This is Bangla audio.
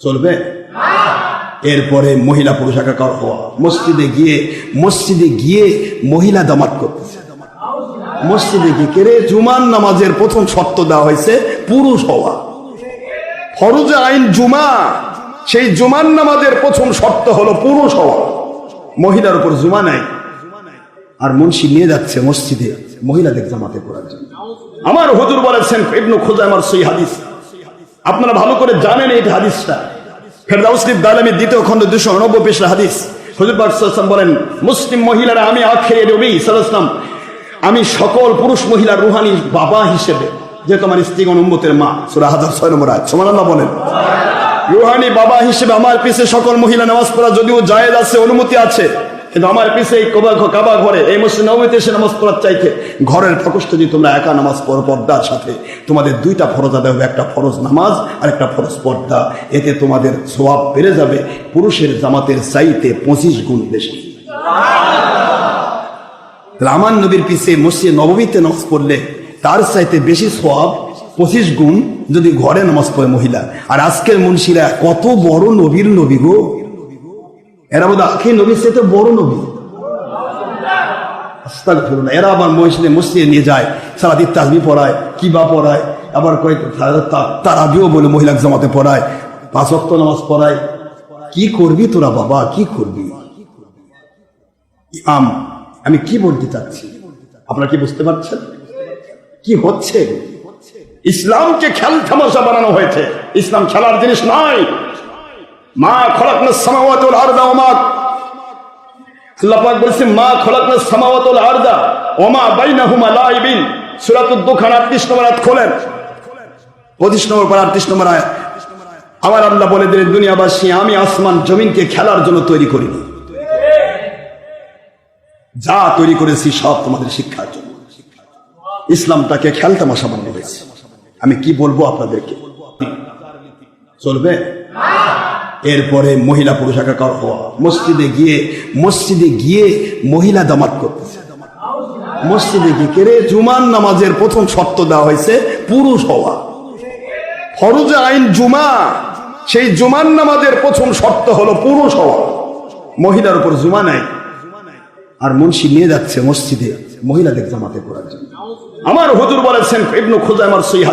চলবে? এরপরে মহিলা পুরুষ একাকার হওয়া, মসজিদে গিয়ে মহিলা জামাত করতেছে। মসজিদে গিয়ে কেরে জুমার নামাজের প্রথম শর্ত দেওয়া হয়েছে পুরুষ হওয়া। ফরজে আইন জুমা, সেই জুমার নামাজের প্রথম শর্ত হলো পুরুষ হওয়া। মহিলার উপর জুমা নাই, আর মুন্সি নিয়ে যাচ্ছে মসজিদে মহিলাদের জামাতে পড়ার জন্য। আমার হুজুর বলেছেন, ইবনে খুজাইমার সহিহ হাদিস, আপনারা ভালো করে জানেন এই হাদিসটা, ফেরদাউসী দালামি দ্বিতীয় খণ্ড 289 পৃষ্ঠা হাদিস। হুজুর পাক সাল্লাল্লাহু আলাইহি ওয়াসাল্লাম বলেন, মুসলিম মহিলারা আমি আখিরে নবী সাল্লাল্লাহু আলাইহি ওয়াসাল্লাম, আমি সকল পুরুষ মহিলার রুহানি বাবা হিসেবে, যে তোমার স্ত্রীগণ উম্মতের মা, সূরা হাজার 6 নম্বর আয়াত, সুবহানাল্লাহ বলেন। রুহানি বাবা হিসেবে আমার পিছে সকল মহিলা নামাজ পড়া যদিও জায়েজ আছে, অনুমতি আছে, কিন্তু আমার পিছে এই কাবা ঘরে এই মসজিদ নববীতে এসে নামাজ পড়ার চাইতে ঘরের প্রকোষ্ঠে যদি তোমরা একা নামাজ পড়ো পর্দার সাথে, তোমাদের দুইটা ফরজ আদায় হবে, একটা ফরজ নামাজ আর একটা ফরজ পর্দা। এতে তোমাদের সওয়াব বেড়ে যাবে পুরুষের জামাতের চাইতে 25 গুণ বেশি। আমার নবীর পিছে মসজিদ নববীতে নামাজ পড়লে তার চাইতে বেশি সওয়াব 25 গুণ যদি ঘরে নামাজ পড়ে মহিলা। আর আজকের মুন্সিরা কত বড় নবীর নবী গো, এরা বোধ আখি নবীর সাথে বড় নবী। আস্তাগফিরুল্লাহ। এরা আবার মসজিদে নিয়ে যায়, সারাদিন তাসবিহ পড়ায়, কিবা পড়ায়, আবার কয়েক তারাবিও বলে মহিলা জামাতে পড়ায়, 5 ওয়াক্ত নামাজ পড়ায়। কি করবি তোরা বাবা, কি করবি? ইমাম, আমি কি বলতে চাচ্ছি আপনারা কি বুঝতে পারছেন কি হচ্ছে? ইসলামকে খেল তামাশা বানানো হয়েছে। ইসলাম খেলার জিনিস নয়। মা খলাকনাস সামাওয়াতি ওয়াল আরদা ওয়া মা, আল্লাহ পাক বলেছেন, মা খলাকনাস সামাওয়াতি ওয়াল আরদা ওয়া মা বাইনাহুমা লাইবিন। সূরাতুদ দুখান 38 নম্বর আয়াত খোলেন, 25 নম্বর পর 38 নম্বর আয়াত। আমার আল্লাহ বলে দিলেন, দুনিয়াবাসী, আমি আসমান জমিনকে খেলার জন্য তৈরি করিনি, যা তৈরি করেছি সব তোমাদের শিক্ষার জন্য। ইসলামটাকে খেল তামাশা বানানো হয়েছে। আমি কি বলবো আপনাদেরকে? চলবে? এরপরে মহিলা পুরুষ একাকার হওয়া, মসজিদে গিয়ে মহিলা জামাত করতেছে। মসজিদে গিয়ে কেরে জুমার নামাজের প্রথম শর্ত দেওয়া হয়েছে পুরুষ হওয়া। ফরজে আইন জুমা, সেই জুমার নামাজের প্রথম শর্ত হলো পুরুষ হওয়া। মহিলার উপর জুমা নাই, আর মুন্সি নিয়ে যাচ্ছে মসজিদে মহিলাদের জামাতে পড়ার জন্য। আমার হুজুর বলেছেন, ইবনে খুজাইমার সহিহ